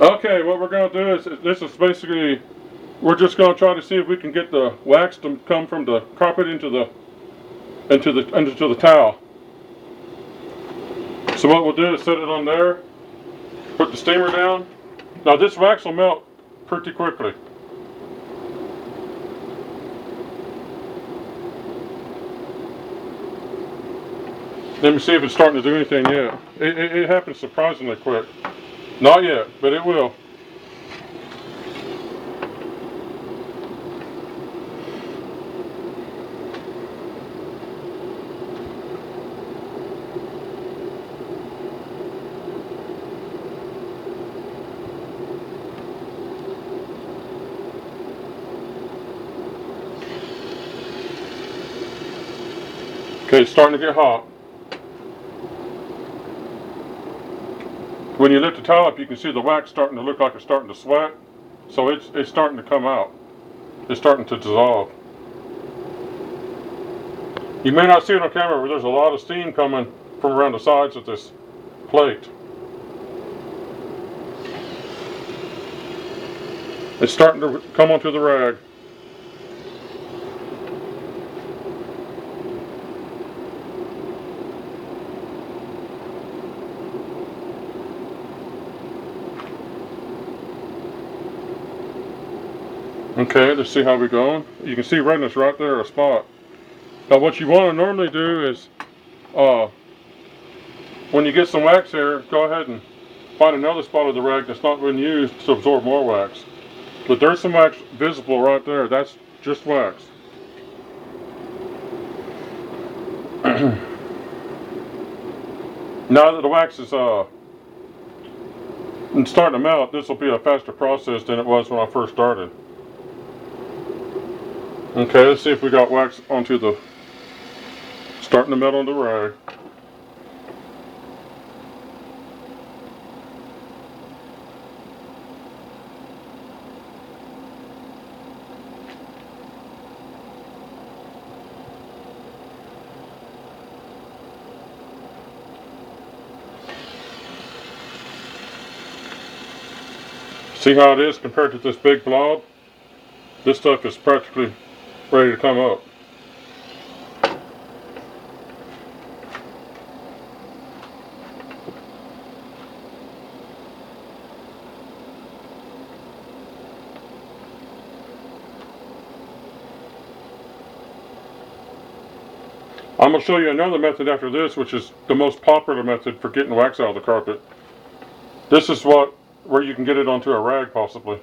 Okay, what we're going to do is, this is basically, we're just going to try to see if we can get the wax to come from the carpet into the towel. So what we'll do is set it on there, put the steamer down. Now this wax will melt pretty quickly. Let me see if it's starting to do anything yet. It happens surprisingly quick. Not yet, but it will. Okay, it's starting to get hot. When you lift the towel up, you can see the wax starting to look like it's starting to sweat. So it's starting to come out. It's starting to dissolve. You may not see it on camera, but there's a lot of steam coming from around the sides of this plate. It's starting to come onto the rag. Okay, let's see how we're going. You can see redness right there, a spot. Now what you want to normally do is, when you get some wax here, go ahead and find another spot of the rag that's not been used to absorb more wax. But there's some wax visible right there. That's just wax. Now that the wax is starting to melt, this will be a faster process than it was when I first started. Okay, let's see if we got wax onto the, starting to melt on the rag. See how it is compared to this big blob? This stuff is practically ready to come up. I'm going to show you another method after this, which is the most popular method for getting wax out of the carpet. This is where you can get it onto a rag possibly.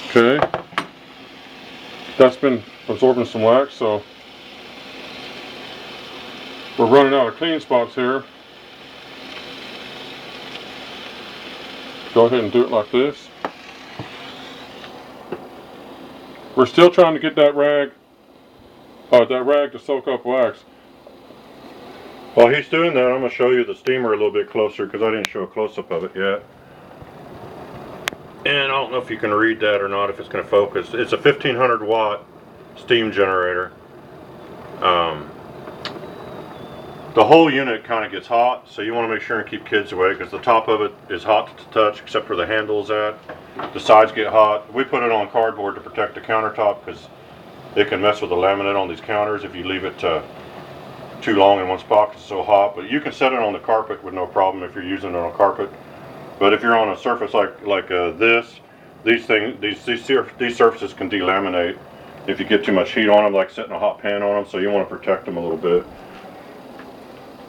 Okay, that's been absorbing some wax, so we're running out of clean spots here. Go ahead and do it like this. We're still trying to get that rag to soak up wax. While he's doing that, I'm going to show you the steamer a little bit closer because I didn't show a close-up of it yet. And I don't know if you can read that or not, if it's going to focus. It's a 1500 watt steam generator. The whole unit kind of gets hot, so you want to make sure and keep kids away because the top of it is hot to touch except where the handle is at. The sides get hot. We put it on cardboard to protect the countertop because it can mess with the laminate on these counters if you leave it too long in one spot because it's so hot. But you can set it on the carpet with no problem if you're using it on carpet. But if you're on a surface like this, these surfaces can delaminate if you get too much heat on them, like setting a hot pan on them. So you want to protect them a little bit.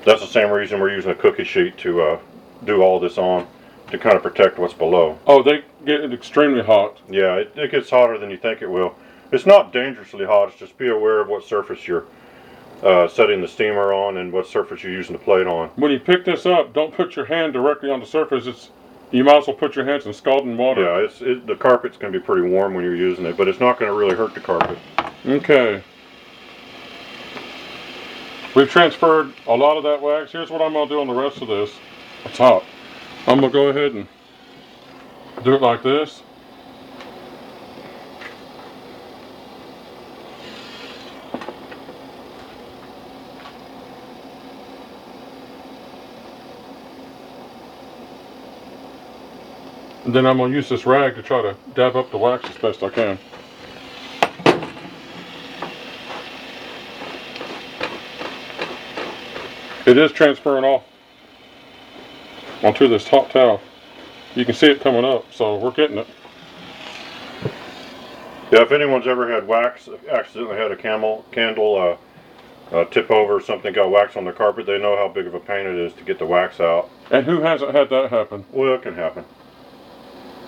That's the same reason we're using a cookie sheet to do all this on, to kind of protect what's below. Oh, they get extremely hot. Yeah, it gets hotter than you think it will. It's not dangerously hot. It's just be aware of what surface you're setting the steamer on and what surface you're using the plate on. When you pick this up, don't put your hand directly on the surface. You might as well put your hands in scalding water. Yeah, the carpet's going to be pretty warm when you're using it, but it's not going to really hurt the carpet. Okay. We've transferred a lot of that wax. Here's what I'm going to do on the rest of this. It's hot. I'm going to go ahead and do it like this. And then I'm gonna use this rag to try to dab up the wax as best I can. It is transferring off onto this hot towel. You can see it coming up, so we're getting it. Yeah, if anyone's ever had wax, accidentally had a candle tip over, something got wax on the carpet, they know how big of a pain it is to get the wax out. And who hasn't had that happen? Well, it can happen.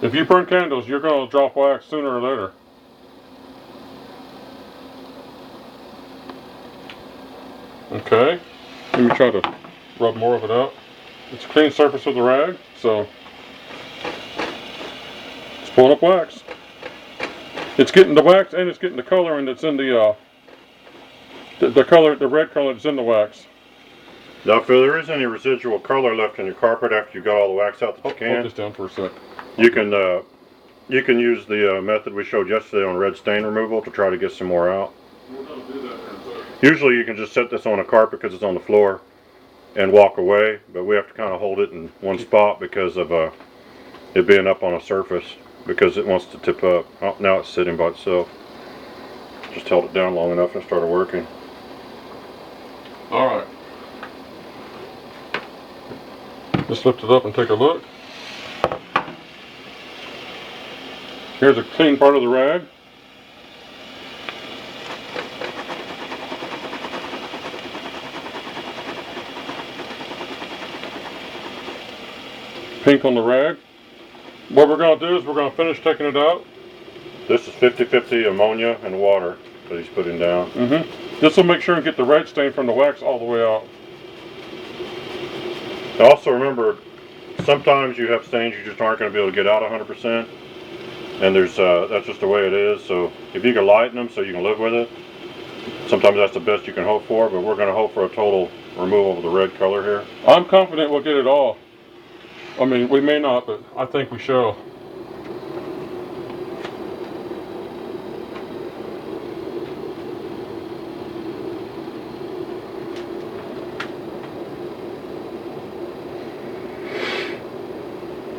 If you burn candles, you're gonna drop wax sooner or later. Okay, let me try to rub more of it out. It's a clean surface with the rag, so it's pulling up wax. It's getting the wax and it's getting the coloring that's in the color, the red color that's in the wax. Now, if there is any residual color left in your carpet after you got all the wax out that you can, Hold this down for a sec. you can use the method we showed yesterday on red stain removal to try to get some more out. We're gonna do that in a second. Usually you can just set this on a carpet because it's on the floor and walk away, but we have to kind of hold it in one spot because of it being up on a surface, because it wants to tip up. Oh, now it's sitting by itself. Just held it down long enough and it started working. All right. Just lift it up and take a look. Here's a clean part of the rag. Pink on the rag. What we're going to do is we're going to finish taking it out. This is 50-50 ammonia and water that he's putting down. This will make sure and get the red stain from the wax all the way out. Also remember, sometimes you have stains you just aren't going to be able to get out 100%, and that's just the way it is. So if you can lighten them so you can live with it, sometimes that's the best you can hope for, but we're going to hope for a total removal of the red color here. I'm confident we'll get it all. I mean, we may not, but I think we shall.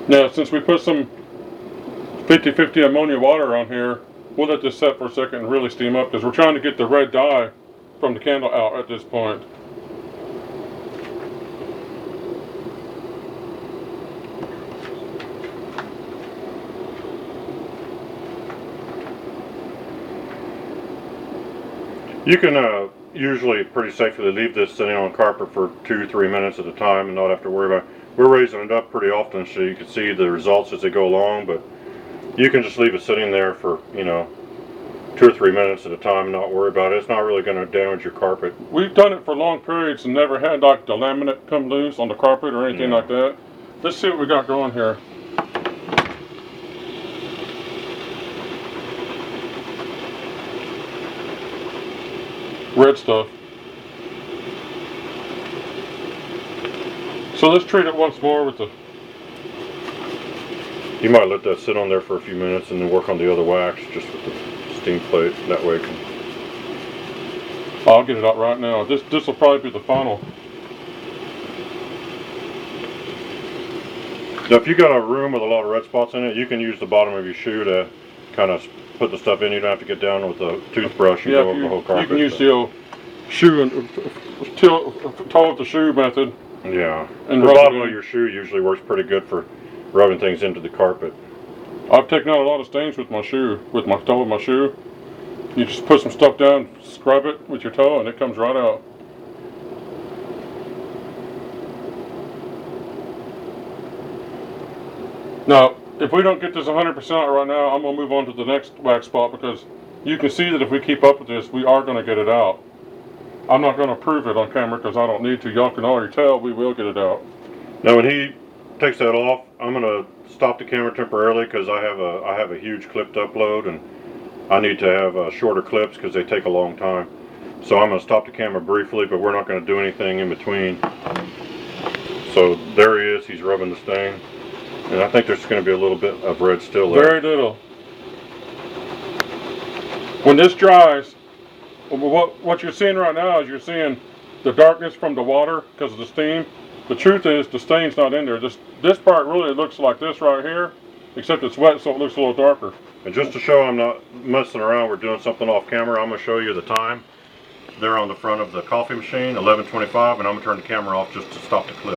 Now, since we put some 50-50 ammonia water on here, we'll let this set for a second and really steam up because we're trying to get the red dye from the candle out at this point. You can usually pretty safely leave this sitting on carpet for 2-3 minutes at a time and not have to worry about it. We're raising it up pretty often so you can see the results as they go along, but you can just leave it sitting there for, 2 or 3 minutes at a time and not worry about it. It's not really going to damage your carpet. We've done it for long periods and never had like the laminate come loose on the carpet or anything like that. Let's see what we got going here. Red stuff. So let's treat it once more with the... You might let that sit on there for a few minutes and then work on the other wax just with the steam plate. That way it can... I'll get it out right now. This will probably be the final. Now if you got a room with a lot of red spots in it, you can use the bottom of your shoe to kind of put the stuff in. You don't have to get down with a toothbrush and go over the whole carpet. You can use the old shoe and toe of the shoe method. Yeah, and the bottom of your shoe usually works pretty good for rubbing things into the carpet. I've taken out a lot of stains with my shoe, with my toe of my shoe. You just put some stuff down, scrub it with your toe, and it comes right out. Now, if we don't get this 100% out right now, I'm going to move on to the next wax spot because you can see that if we keep up with this, we are going to get it out. I'm not going to prove it on camera because I don't need to. Y'all can already tell we will get it out. Now when he takes that off, I'm going to stop the camera temporarily because I have a huge clip to upload and I need to have shorter clips because they take a long time. So I'm going to stop the camera briefly, but we're not going to do anything in between. So there he is. He's rubbing the stain. And I think there's going to be a little bit of red still there. Very little. When this dries, what you're seeing right now is you're seeing the darkness from the water because of the steam. The truth is the stain's not in there. This part really looks like this right here, except it's wet, so it looks a little darker. And just to show I'm not messing around, we're doing something off camera, I'm gonna show you the time. There on the front of the coffee machine, 11:25, and I'm gonna turn the camera off just to stop the clip.